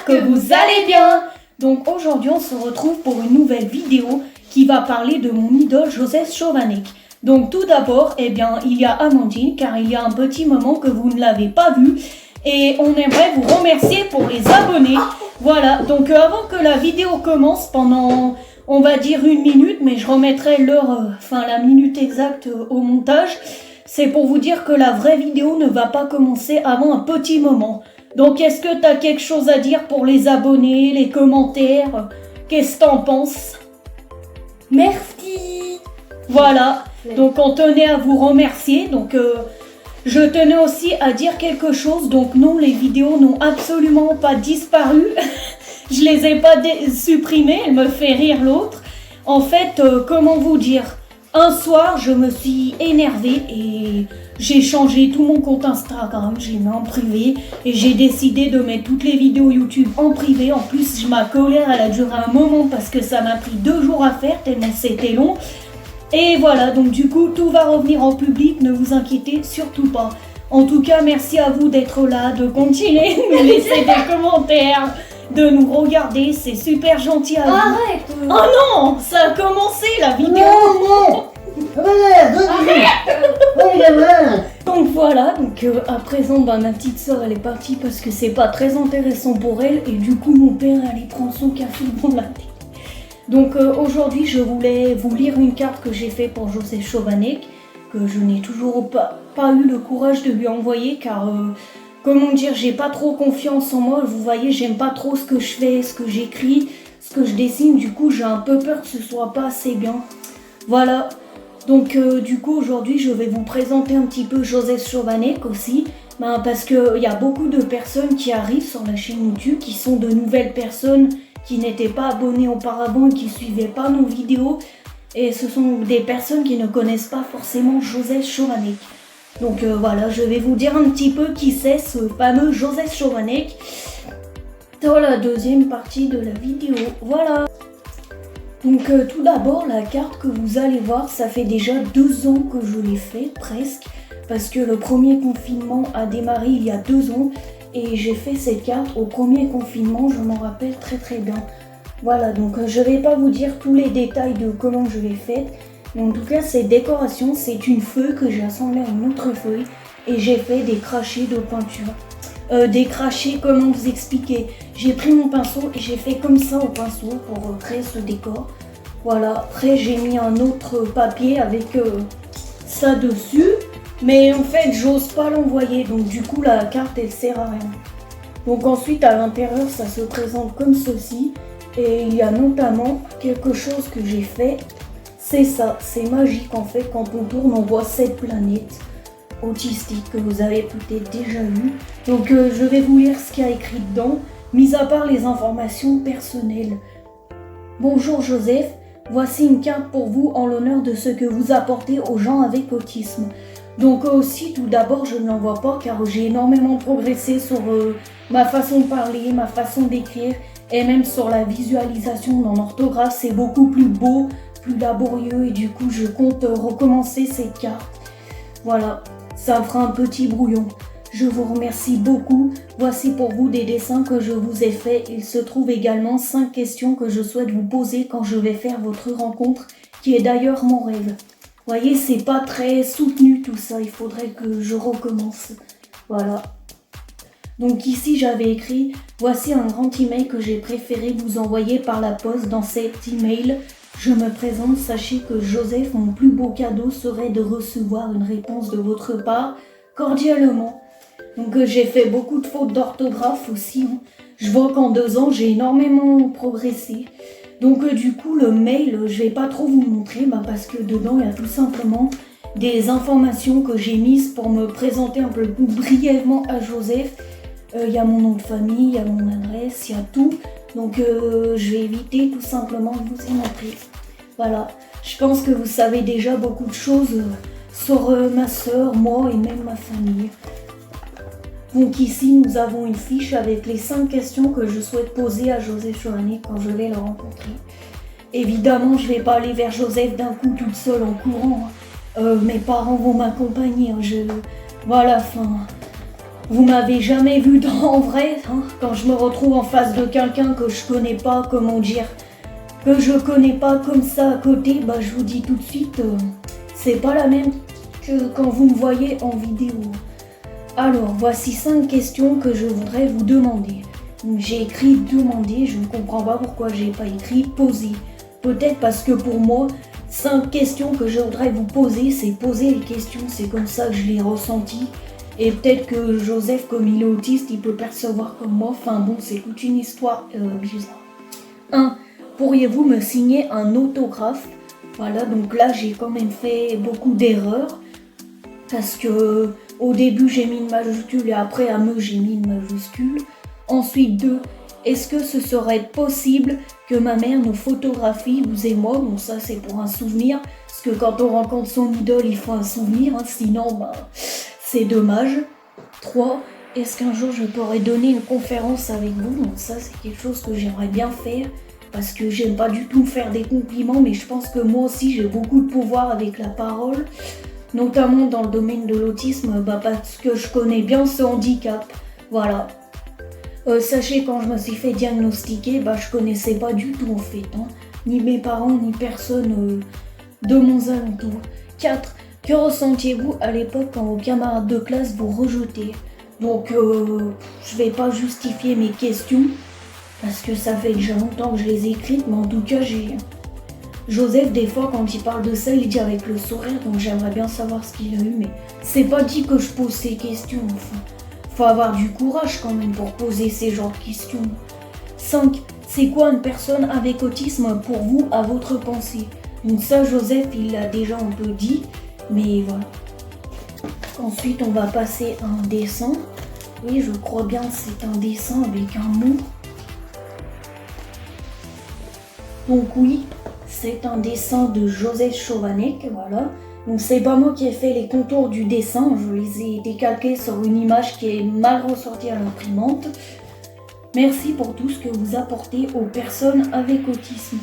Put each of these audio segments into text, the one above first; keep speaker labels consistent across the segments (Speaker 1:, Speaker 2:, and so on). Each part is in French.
Speaker 1: que vous allez bien. Donc aujourd'hui on se retrouve pour une nouvelle vidéo qui va parler de mon idole Joseph Chovanec. Donc tout d'abord, il y a Amandine, car il y a un petit moment que vous ne l'avez pas vu. Et on aimerait vous remercier pour les abonnés. Voilà, donc avant que la vidéo commence, pendant on va dire 1 minute, mais je remettrai la minute exacte au montage. C'est pour vous dire que la vraie vidéo ne va pas commencer avant un petit moment. Donc est-ce que tu as quelque chose à dire pour les abonnés, les commentaires? Qu'est-ce que t'en penses?
Speaker 2: Merci.
Speaker 1: Voilà, donc on tenait à vous remercier. Donc je tenais aussi à dire quelque chose. Donc non, les vidéos n'ont absolument pas disparu. Je les ai pas supprimées, elle me fait rire l'autre. En fait, comment vous dire? Un soir, je me suis énervée et j'ai changé tout mon compte Instagram, je l'ai mis en privé et j'ai décidé de mettre toutes les vidéos YouTube en privé. En plus, ma colère, elle a duré un moment parce que ça m'a pris 2 jours à faire tellement c'était long. Et voilà, donc du coup, tout va revenir en public, ne vous inquiétez surtout pas. En tout cas, merci à vous d'être là, de continuer, de nous laisser des commentaires, de nous regarder, c'est super gentil à vous.
Speaker 2: Arrête.
Speaker 1: Oh non, ça a commencé la vidéo. Donc voilà, à présent ma petite soeur elle est partie parce que c'est pas très intéressant pour elle et du coup mon père allait prendre son café dans la tête. Donc aujourd'hui je voulais vous lire une carte que j'ai faite pour Joseph Chovanec, que je n'ai toujours pas eu le courage de lui envoyer car comment dire, j'ai pas trop confiance en moi. Vous voyez, j'aime pas trop ce que je fais, ce que j'écris, ce que je dessine, du coup j'ai un peu peur que ce soit pas assez bien. Voilà. Donc du coup aujourd'hui je vais vous présenter un petit peu Joseph Chovanec aussi, parce qu'il y a beaucoup de personnes qui arrivent sur la chaîne YouTube, qui sont de nouvelles personnes qui n'étaient pas abonnées auparavant et qui suivaient pas nos vidéos, et ce sont des personnes qui ne connaissent pas forcément Joseph Chovanec. Donc voilà, je vais vous dire un petit peu qui c'est ce fameux Joseph Chovanec dans la deuxième partie de la vidéo. Voilà. Donc tout d'abord, la carte que vous allez voir, ça fait déjà 2 ans que je l'ai fait, presque, parce que le premier confinement a démarré il y a 2 ans, et j'ai fait cette carte au premier confinement, je m'en rappelle très très bien. Voilà, donc je vais pas vous dire tous les détails de comment je l'ai faite, mais en tout cas cette décoration, c'est une feuille que j'ai assemblée à une autre feuille, et j'ai fait des crachés de peinture. Des crachés, comment vous expliquer? J'ai pris mon pinceau et j'ai fait comme ça au pinceau pour créer ce décor. Voilà, après j'ai mis un autre papier avec ça dessus. Mais en fait, j'ose pas l'envoyer, donc du coup la carte elle sert à rien. Donc ensuite à l'intérieur, ça se présente comme ceci. Et il y a notamment quelque chose que j'ai fait. C'est ça, c'est magique en fait, quand on tourne on voit cette planète autistique que vous avez peut-être déjà vu. Donc je vais vous lire ce qu'il y a écrit dedans, mis à part les informations personnelles. Bonjour Joseph, voici une carte pour vous en l'honneur de ce que vous apportez aux gens avec autisme. Donc aussi tout d'abord je ne l'envoie pas car j'ai énormément progressé sur ma façon de parler, ma façon d'écrire et même sur la visualisation dans l'orthographe, c'est beaucoup plus beau, plus laborieux et du coup je compte recommencer cette carte. Voilà. Ça fera un petit brouillon. Je vous remercie beaucoup. Voici pour vous des dessins que je vous ai faits. Il se trouve également 5 questions que je souhaite vous poser quand je vais faire votre rencontre, qui est d'ailleurs mon rêve. Vous voyez, c'est pas très soutenu tout ça. Il faudrait que je recommence. Voilà. Donc ici, j'avais écrit « Voici un grand email que j'ai préféré vous envoyer par la poste. Dans cet email, je me présente, sachez que Joseph, mon plus beau cadeau serait de recevoir une réponse de votre part, cordialement. » Donc j'ai fait beaucoup de fautes d'orthographe aussi. Je vois qu'en 2 ans, j'ai énormément progressé. Donc du coup, le mail, je vais pas trop vous montrer, parce que dedans, il y a tout simplement des informations que j'ai mises pour me présenter un peu plus brièvement à Joseph. Il y a mon nom de famille, il y a mon adresse, il y a tout. Donc je vais éviter tout simplement de vous y montrer. Voilà, je pense que vous savez déjà beaucoup de choses sur ma soeur, moi et même ma famille. Donc ici nous avons une fiche avec les 5 questions que je souhaite poser à Joseph Chovanec quand je vais le rencontrer. Évidemment je ne vais pas aller vers Joseph d'un coup toute seule en courant. Mes parents vont m'accompagner. Voilà, Vous m'avez jamais vu en vrai, hein, quand je me retrouve en face de quelqu'un que je connais pas, comment dire, que je connais pas comme ça à côté, bah je vous dis tout de suite, c'est pas la même que quand vous me voyez en vidéo. Alors, voici 5 questions que je voudrais vous demander. J'ai écrit demander, je ne comprends pas pourquoi j'ai pas écrit poser. Peut-être parce que pour moi, 5 questions que je voudrais vous poser, c'est poser les questions, c'est comme ça que je l'ai ressenti. Et peut-être que Joseph, comme il est autiste, il peut percevoir comme moi. Enfin bon, c'est toute une histoire bizarre. 1. Pourriez-vous me signer un autographe? Voilà, donc là j'ai quand même fait beaucoup d'erreurs. Parce que au début j'ai mis une majuscule et après à me j'ai mis une majuscule. Ensuite 2. Est-ce que ce serait possible que ma mère nous photographie, vous et moi? Bon ça c'est pour un souvenir. Parce que quand on rencontre son idole il faut un souvenir. Hein, sinon bah... c'est dommage. 3. Est-ce qu'un jour je pourrais donner une conférence avec vous? Donc ça c'est quelque chose que j'aimerais bien faire. Parce que j'aime pas du tout faire des compliments. Mais je pense que moi aussi j'ai beaucoup de pouvoir avec la parole. Notamment dans le domaine de l'autisme. Parce que je connais bien ce handicap. Voilà. Sachez quand je me suis fait diagnostiquer. Je connaissais pas du tout en fait. Hein. Ni mes parents ni personne de mon alentour. 4. Que ressentiez-vous à l'époque quand vos camarades de classe vous rejetaient? Donc, je vais pas justifier mes questions, parce que ça fait déjà longtemps que je les ai écrites, mais en tout cas, Joseph, des fois, quand il parle de ça, il dit avec le sourire, donc j'aimerais bien savoir ce qu'il a eu, mais c'est pas dit que je pose ces questions, enfin. Faut avoir du courage quand même pour poser ces genres de questions. 5. C'est quoi une personne avec autisme pour vous, à votre pensée? Donc ça, Joseph, il l'a déjà un peu dit. Mais voilà. Ensuite, on va passer à un dessin. Oui, je crois bien que c'est un dessin avec un mot. Donc oui, c'est un dessin de Joseph Chovanec, voilà. Donc c'est pas moi qui ai fait les contours du dessin, je les ai décalqués sur une image qui est mal ressortie à l'imprimante. Merci pour tout ce que vous apportez aux personnes avec autisme.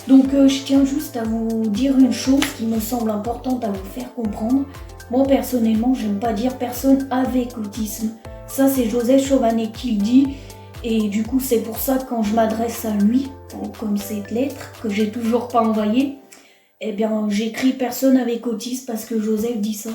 Speaker 1: Donc je tiens juste à vous dire une chose qui me semble importante à vous faire comprendre. Moi personnellement, j'aime pas dire personne avec autisme. Ça c'est Joseph Chovanec qui le dit. Et du coup c'est pour ça que quand je m'adresse à lui, comme cette lettre que j'ai toujours pas envoyée, eh bien j'écris personne avec autisme parce que Joseph dit ça.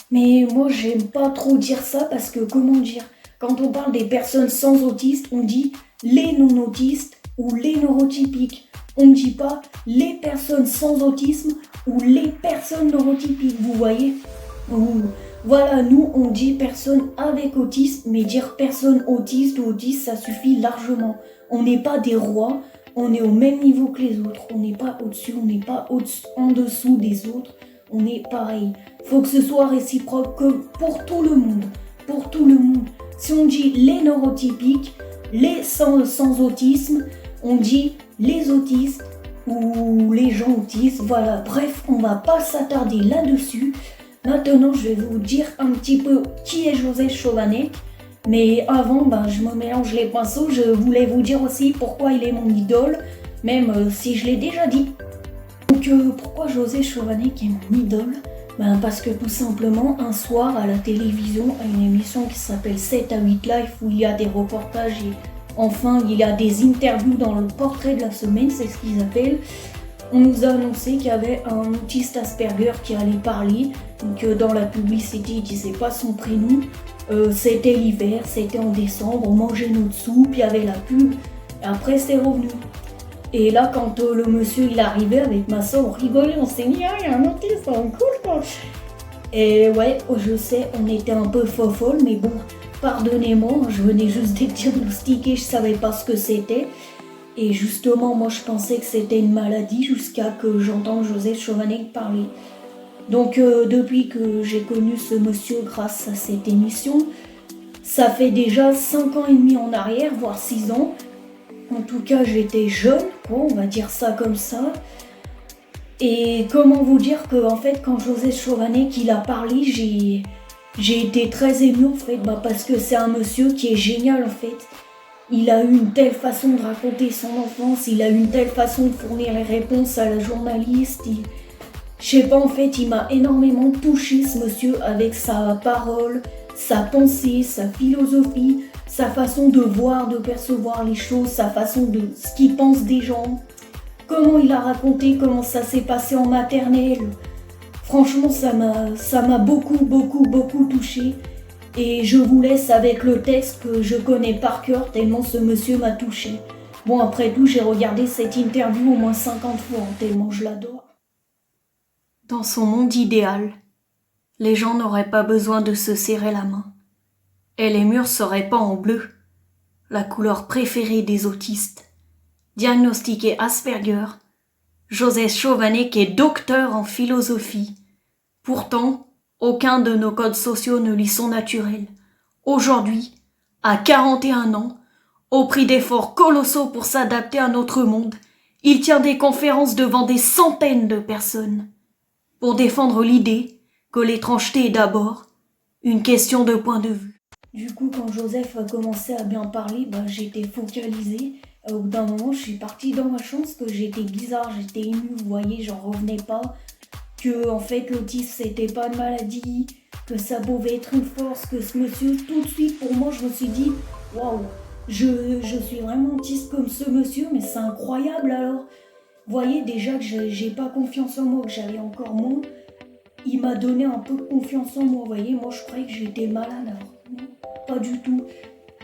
Speaker 1: Mais moi j'aime pas trop dire ça parce que comment dire, quand on parle des personnes sans autisme, on dit les non-autistes ou les neurotypiques. On ne dit pas les personnes sans autisme ou les personnes neurotypiques, vous voyez? Voilà, nous on dit personne avec autisme, mais dire personne autiste ou autiste, ça suffit largement. On n'est pas des rois, on est au même niveau que les autres. On n'est pas au-dessus, on n'est pas en dessous des autres. On est pareil. Faut que ce soit réciproque pour tout le monde. Pour tout le monde. Si on dit les neurotypiques, les sans autisme, on dit les autistes ou les gens autistes, voilà, bref, on va pas s'attarder là-dessus. Maintenant, je vais vous dire un petit peu qui est Joseph Chovanec, mais avant, je me mélange les pinceaux, je voulais vous dire aussi pourquoi il est mon idole, même si je l'ai déjà dit. Donc, pourquoi Joseph Chovanec est mon idole? Parce que tout simplement, un soir à la télévision, à une émission qui s'appelle 7 à 8 Live, où il y a des reportages et enfin, il y a des interviews dans le portrait de la semaine, c'est ce qu'ils appellent. On nous a annoncé qu'il y avait un autiste Asperger qui allait parler. Donc dans la publicité, il disait pas son prénom. C'était l'hiver, c'était en décembre, on mangeait notre soupe, il y avait la pub. Et après, c'est revenu. Et là, quand le monsieur il arrivait avec ma soeur, on rigolait, on s'est dit, ah, il y a un autiste, c'est cool quoi. Et ouais, je sais, on était un peu fofolle, mais bon, pardonnez-moi, je venais juste d'être diagnostiquée, je savais pas ce que c'était. Et justement, moi je pensais que c'était une maladie jusqu'à que j'entende Joseph Chovanec parler. Donc depuis que j'ai connu ce monsieur grâce à cette émission, ça fait déjà 5 ans et demi en arrière, voire 6 ans. En tout cas, j'étais jeune, quoi, on va dire ça comme ça. Et comment vous dire que en fait, quand Joseph Chovanec il a parlé, j'ai été très émue en fait, parce que c'est un monsieur qui est génial en fait. Il a eu une telle façon de raconter son enfance, il a eu une telle façon de fournir les réponses à la journaliste. Je sais pas, en fait, il m'a énormément touché ce monsieur avec sa parole, sa pensée, sa philosophie, sa façon de voir, de percevoir les choses, sa façon de ce qu'il pense des gens, comment il a raconté, comment ça s'est passé en maternelle. Franchement, ça m'a beaucoup touché. Et je vous laisse avec le texte que je connais par cœur tellement ce monsieur m'a touché. Bon, après tout, j'ai regardé cette interview au moins 50 fois, tellement je l'adore. Dans son monde idéal, les gens n'auraient pas besoin de se serrer la main. Et les murs seraient peints en bleu, la couleur préférée des autistes. Diagnostiqué Asperger, Joseph Chovanec est docteur en philosophie. Pourtant, aucun de nos codes sociaux ne lui sont naturels. Aujourd'hui, à 41 ans, au prix d'efforts colossaux pour s'adapter à notre monde, il tient des conférences devant des centaines de personnes pour défendre l'idée que l'étrangeté est d'abord une question de point de vue. Du coup, quand Joseph a commencé à bien parler, j'étais focalisée. Au bout d'un moment, je suis partie dans ma chambre parce que j'étais bizarre, j'étais émue, vous voyez, j'en revenais pas. Que en fait l'autisme c'était pas une maladie, que ça pouvait être une force, que ce monsieur, tout de suite pour moi je me suis dit waouh, je suis vraiment autiste comme ce monsieur, mais c'est incroyable alors. Vous voyez déjà que j'ai pas confiance en moi, que j'avais encore moins. Il m'a donné un peu de confiance en moi, vous voyez, moi je croyais que j'étais malade alors. Non, pas du tout.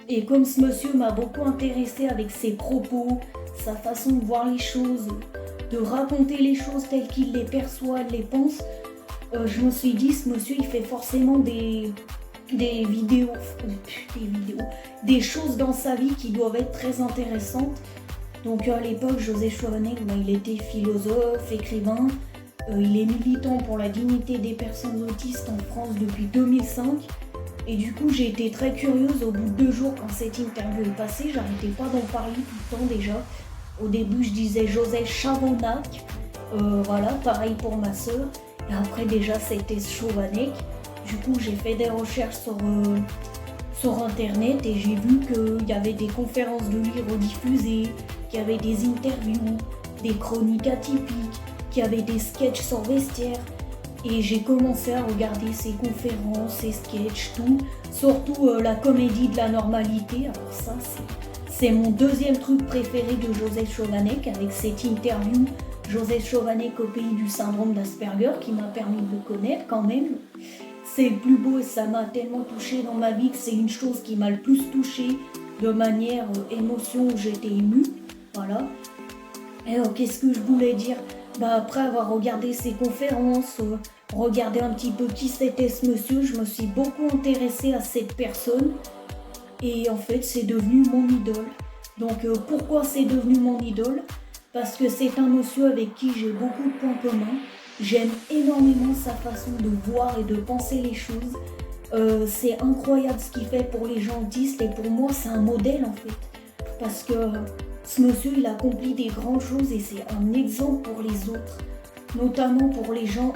Speaker 1: Et comme ce monsieur m'a beaucoup intéressé avec ses propos, sa façon de voir les choses, de raconter les choses telles qu'il les perçoit, les pense, je me suis dit, ce monsieur, il fait forcément des vidéos, des choses dans sa vie qui doivent être très intéressantes. Donc à l'époque, Joseph Chovanec, il était philosophe, écrivain, il est militant pour la dignité des personnes autistes en France depuis 2005. Et du coup, j'ai été très curieuse au bout de 2 jours quand cette interview est passée. J'arrêtais pas d'en parler tout le temps déjà. Au début, je disais Joseph Chovanec. Voilà, pareil pour ma sœur. Et après, déjà, c'était Chovanec. Du coup, j'ai fait des recherches sur Internet et j'ai vu qu'il y avait des conférences de lui rediffusées, qu'il y avait des interviews, des chroniques atypiques, qu'il y avait des sketchs sur Vestiaire. Et j'ai commencé à regarder ses conférences, ses sketchs, tout. Surtout la comédie de la normalité. Alors ça, c'est mon deuxième truc préféré de Joseph Chovanec, avec cette interview Joseph Chovanec au pays du syndrome d'Asperger qui m'a permis de le connaître quand même. C'est le plus beau et ça m'a tellement touché dans ma vie que c'est une chose qui m'a le plus touché de manière émotion où j'étais émue. Voilà. Et qu'est-ce que je voulais dire ? Après avoir regardé ses conférences, regardé un petit peu qui c'était ce monsieur, je me suis beaucoup intéressée à cette personne. Et en fait, c'est devenu mon idole. Donc pourquoi c'est devenu mon idole ? Parce que c'est un monsieur avec qui j'ai beaucoup de points communs. J'aime énormément sa façon de voir et de penser les choses. C'est incroyable ce qu'il fait pour les gens autistes et pour moi, c'est un modèle en fait. Parce que ce monsieur, il accomplit des grandes choses et c'est un exemple pour les autres. Notamment pour les gens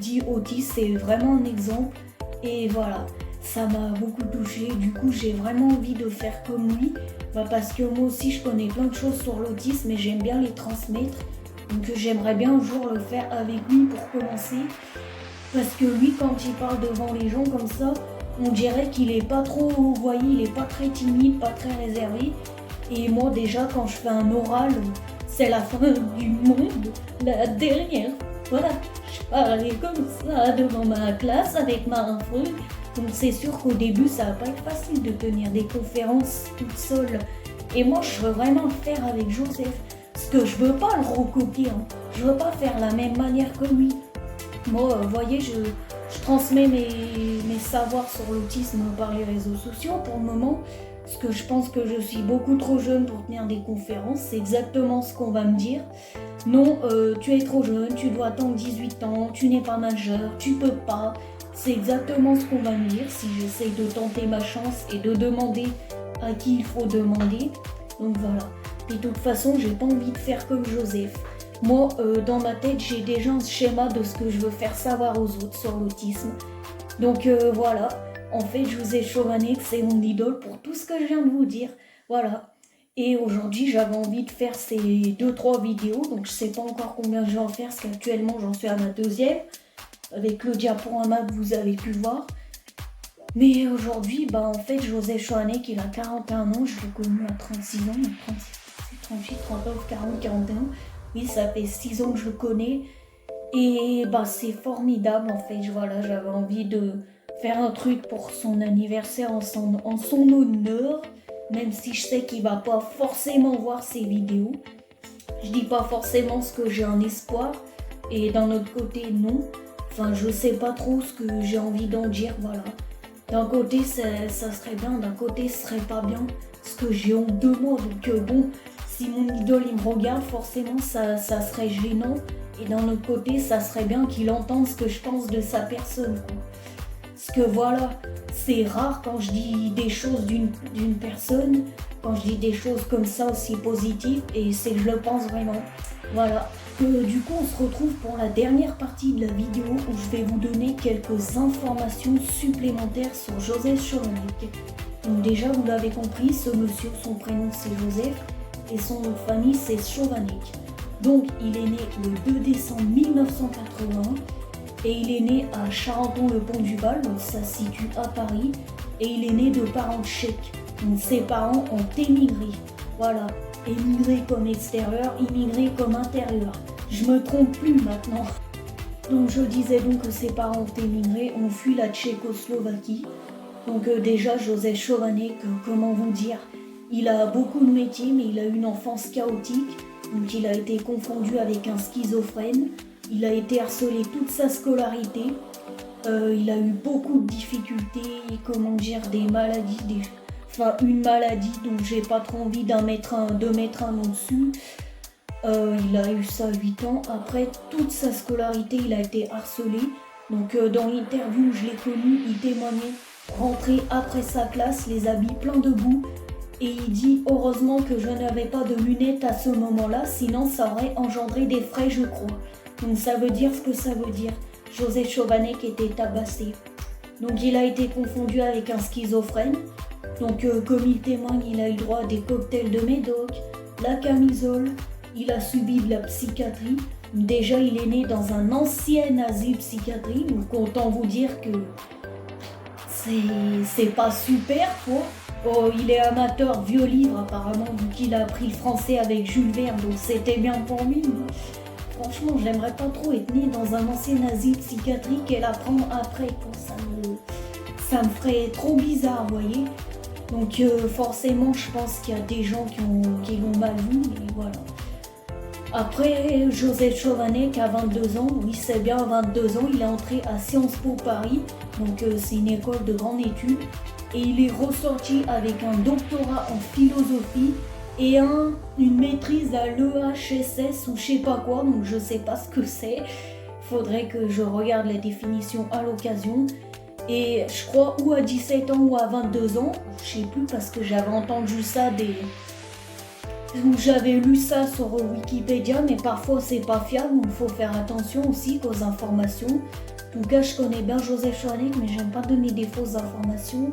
Speaker 1: dits autistes, c'est vraiment un exemple. Et voilà, ça m'a beaucoup touchée. Du coup, j'ai vraiment envie de faire comme lui. Parce que moi aussi, je connais plein de choses sur l'autisme et j'aime bien les transmettre. Donc j'aimerais bien un jour le faire avec lui pour commencer. Parce que lui, quand il parle devant les gens comme ça, on dirait qu'il est pas trop, vous voyez, il est pas très timide, pas très réservé. Et moi déjà, quand je fais un oral, c'est la fin du monde, la dernière. Voilà, je parlais comme ça devant ma classe avec ma info. Donc c'est sûr qu'au début, ça va pas être facile de tenir des conférences toute seule. Et moi, je veux vraiment le faire avec Joseph. Parce que je veux pas le recopier. Je veux pas faire la même manière que lui. Moi, vous voyez, je transmets mes savoirs sur l'autisme par les réseaux sociaux pour le moment. Parce que je pense que je suis beaucoup trop jeune pour tenir des conférences. C'est exactement ce qu'on va me dire. Non, tu es trop jeune, tu dois attendre 18 ans, tu n'es pas majeur, tu peux pas. C'est exactement ce qu'on va me dire si j'essaye de tenter ma chance et de demander à qui il faut demander. Donc voilà. Et de toute façon, j'ai pas envie de faire comme Joseph. Moi, dans ma tête, j'ai déjà un schéma de ce que je veux faire savoir aux autres sur l'autisme. Donc voilà. En fait, Joseph Chovanec, c'est mon idole pour tout ce que je viens de vous dire. Voilà. Et aujourd'hui, j'avais envie de faire ces 2-3 vidéos. Donc je sais pas encore combien je vais en faire, parce qu'actuellement, j'en suis à ma 2e. Avec le diaporama que vous avez pu voir. Mais aujourd'hui, en fait, Joseph Chovanec, il a 41 ans, je l'ai connu à 36 ans, 36, 38, 39, 40, 41. Oui, ça fait 6 ans que je le connais. Et c'est formidable en fait. Voilà, j'avais envie de faire un truc pour son anniversaire en son honneur, même si je sais qu'il va pas forcément voir ces vidéos. Je dis pas forcément ce que j'ai un espoir, et d'un autre côté non. Enfin, je sais pas trop ce que j'ai envie d'en dire, voilà. D'un côté ça serait bien, d'un côté ce serait pas bien, parce que j'ai honte de moi, donc bon, si mon idole il me regarde, forcément ça serait gênant, et d'un autre côté ça serait bien qu'il entende ce que je pense de sa personne, quoi. Parce que voilà, c'est rare quand je dis des choses d'une personne, quand je dis des choses comme ça aussi positives, et c'est que je le pense vraiment. Voilà. Du coup, on se retrouve pour la dernière partie de la vidéo où je vais vous donner quelques informations supplémentaires sur Joseph Chovanec. Donc déjà, vous l'avez compris, ce monsieur, son prénom c'est Joseph et son nom de famille c'est Chovanec. Donc, il est né le 2 décembre 1980 et il est né à Charenton-le-Pont-du-Val, donc ça se situe à Paris, et il est né de parents tchèques. Donc ses parents ont émigré. Voilà. Émigré comme extérieur, immigré comme intérieur. Je me trompe plus maintenant. Donc je disais donc que ses parents ont émigré, ont fui la Tchécoslovaquie. Donc déjà Joseph Chovanec, comment vous dire, il a beaucoup de métiers mais il a une enfance chaotique. Donc il a été confondu avec un schizophrène. Il a été harcelé toute sa scolarité. Il a eu beaucoup de difficultés, comment dire, des maladies, une maladie dont j'ai pas trop envie de mettre un nom dessus. Il a eu ça à 8 ans. Après toute sa scolarité, il a été harcelé. Donc dans l'interview, je l'ai connu, il témoignait rentrer après sa classe, les habits pleins de boue. Et il dit heureusement que je n'avais pas de lunettes à ce moment-là, sinon ça aurait engendré des frais, je crois. Donc ça veut dire ce que ça veut dire. Joseph Chovanec était tabassé. Donc il a été confondu avec un schizophrène. Donc comme il témoigne, il a eu le droit à des cocktails de médoc, la camisole, il a subi de la psychiatrie. Déjà il est né dans un ancien asile psychiatrique, donc autant vous dire que c'est pas super quoi. Oh, il est amateur vieux livres apparemment, vu qu'il a appris le français avec Jules Verne, donc c'était bien pour lui. Franchement, j'aimerais pas trop être né dans un ancien asile psychiatrique et l'apprendre après, quoi. Ça me ferait trop bizarre, vous voyez. Donc forcément, je pense qu'il y a des gens qui l'ont mal vu, mais voilà. Après, Joseph Chovanec a 22 ans, oui c'est bien, à 22 ans, il est entré à Sciences Po Paris, donc c'est une école de grande étude, et il est ressorti avec un doctorat en philosophie et une maîtrise à l'EHSS ou je sais pas quoi, donc je sais pas ce que c'est. Faudrait que je regarde la définition à l'occasion. Et je crois ou à 17 ans ou à 22 ans, je sais plus parce que j'avais entendu ça j'avais lu ça sur Wikipédia, mais parfois c'est pas fiable, donc il faut faire attention aussi aux informations. En tout cas, je connais bien Joseph Chovanec, mais j'aime pas donner des fausses informations.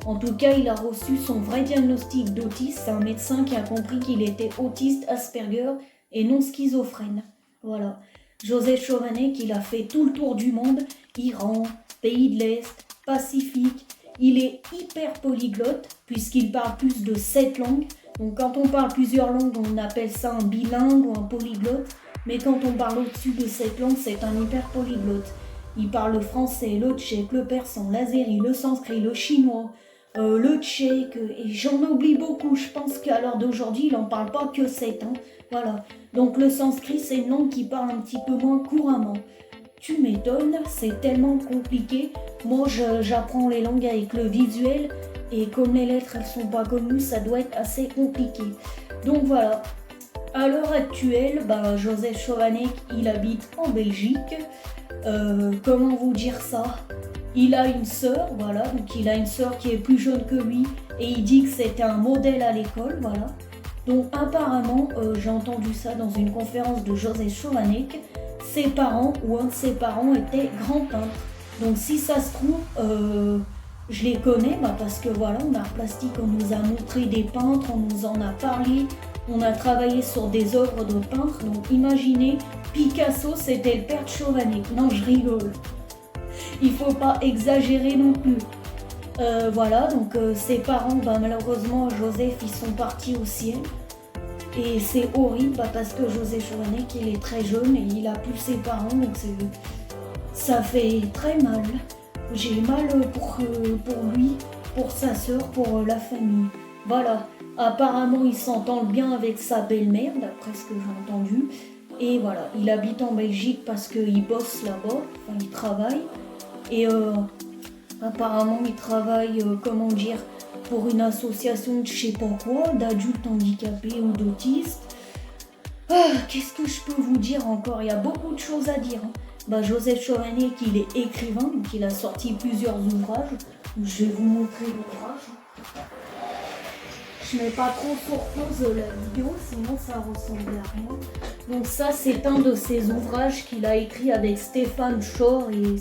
Speaker 1: En tout cas, il a reçu son vrai diagnostic d'autisme. C'est un médecin qui a compris qu'il était autiste Asperger et non schizophrène. Voilà. Joseph Chovanec, il a fait tout le tour du monde, Iran, pays de l'Est, Pacifique. Il est hyper polyglotte puisqu'il parle plus de 7 langues. Donc quand on parle plusieurs langues, on appelle ça un bilingue ou un polyglotte. Mais quand on parle au-dessus de 7 langues, c'est un hyper polyglotte. Il parle le français, le tchèque, le persan, l'azéri, le sanskrit, le chinois, le tchèque, et j'en oublie beaucoup. Je pense qu'à l'heure d'aujourd'hui, il n'en parle pas que 7. Voilà. Donc le sanskrit, c'est une langue qu'il parle un petit peu moins couramment. Tu m'étonnes, c'est tellement compliqué. Moi, j'apprends les langues avec le visuel, et comme les lettres, elles sont pas connues, ça doit être assez compliqué. Donc voilà. À l'heure actuelle, Joseph Chovanec, il habite en Belgique. Comment vous dire ça? Il a une sœur, voilà, donc il a une sœur qui est plus jeune que lui et il dit que c'était un modèle à l'école, voilà. Donc apparemment, j'ai entendu ça dans une conférence de Joseph Chovanec, ses parents ou un de ses parents était grand peintre. Donc si ça se trouve, je les connais parce que voilà, en art plastique, on nous a montré des peintres, on nous en a parlé, on a travaillé sur des œuvres de peintres, donc imaginez, Picasso c'était le père de Chovanec. Non, je rigole. Il faut pas exagérer non plus. Voilà, donc ses parents, malheureusement, Joseph, ils sont partis au ciel. Et c'est horrible parce que Joseph Chovanec, il est très jeune et il a plus ses parents, donc ça fait très mal. J'ai mal pour lui, pour sa sœur, pour la famille. Voilà, apparemment il s'entend bien avec sa belle-mère, d'après ce que j'ai entendu. Et voilà, il habite en Belgique parce qu'il bosse là-bas, enfin il travaille. Et apparemment il travaille, pour une association de je sais pas quoi, d'adultes handicapés ou d'autistes. Qu'est-ce que je peux vous dire encore? Il y a beaucoup de choses à dire. Joseph Chovanec, il est écrivain, donc il a sorti plusieurs ouvrages. Je vais vous montrer l'ouvrage. Je mets pas trop sur pause la vidéo, sinon ça ressemble à rien. Donc ça, c'est un de ses ouvrages qu'il a écrit avec Stéphane Shore et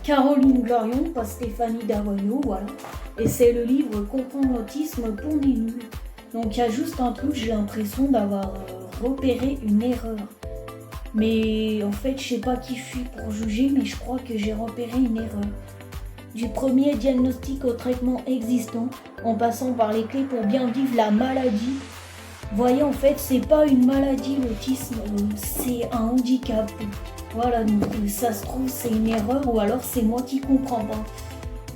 Speaker 1: Caroline Glorion, pas Stéphanie Darroyo, voilà. Et c'est le livre Comprendre l'autisme pour les nuls. Donc il y a juste un truc, j'ai l'impression d'avoir repéré une erreur. Mais en fait, je sais pas qui je suis pour juger, mais je crois que j'ai repéré une erreur. Du premier diagnostic au traitement existant, en passant par les clés pour bien vivre la maladie. Vous voyez, en fait, c'est pas une maladie, l'autisme, c'est un handicap. Voilà, donc ça se trouve, c'est une erreur ou alors c'est moi qui comprends pas.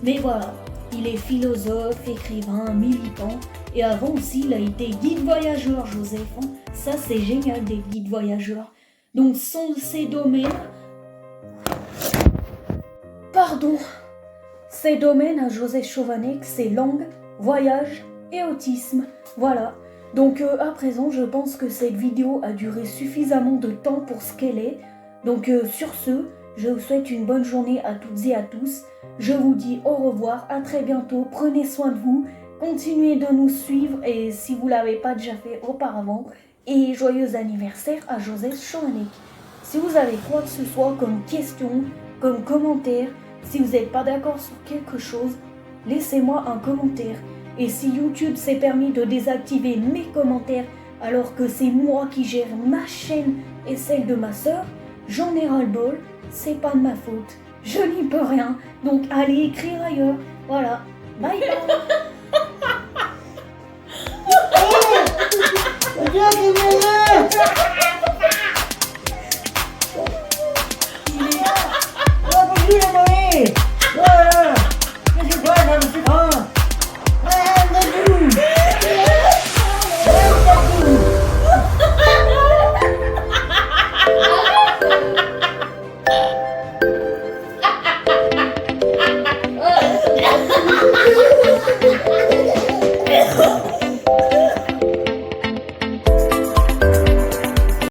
Speaker 1: Mais voilà, il est philosophe, écrivain, militant. Et avant aussi, il a été guide voyageur, Joseph. Ça, c'est génial, des guides voyageurs. Donc, sont ces domaines... Ces domaines à Joseph Chovanec, c'est langue, voyage et autisme. Voilà. Donc à présent, je pense que cette vidéo a duré suffisamment de temps pour ce qu'elle est. Donc sur ce, je vous souhaite une bonne journée à toutes et à tous. Je vous dis au revoir, à très bientôt. Prenez soin de vous. Continuez de nous suivre et si vous ne l'avez pas déjà fait auparavant. Et joyeux anniversaire à Joseph Chovanec. Si vous avez quoi que ce soit comme question, comme commentaire, si vous n'êtes pas d'accord sur quelque chose, laissez-moi un commentaire. Et si YouTube s'est permis de désactiver mes commentaires alors que c'est moi qui gère ma chaîne et celle de ma sœur, j'en ai ras-le-bol, c'est pas de ma faute. Je n'y peux rien, donc allez écrire ailleurs. Voilà, bye bye.
Speaker 2: Il est...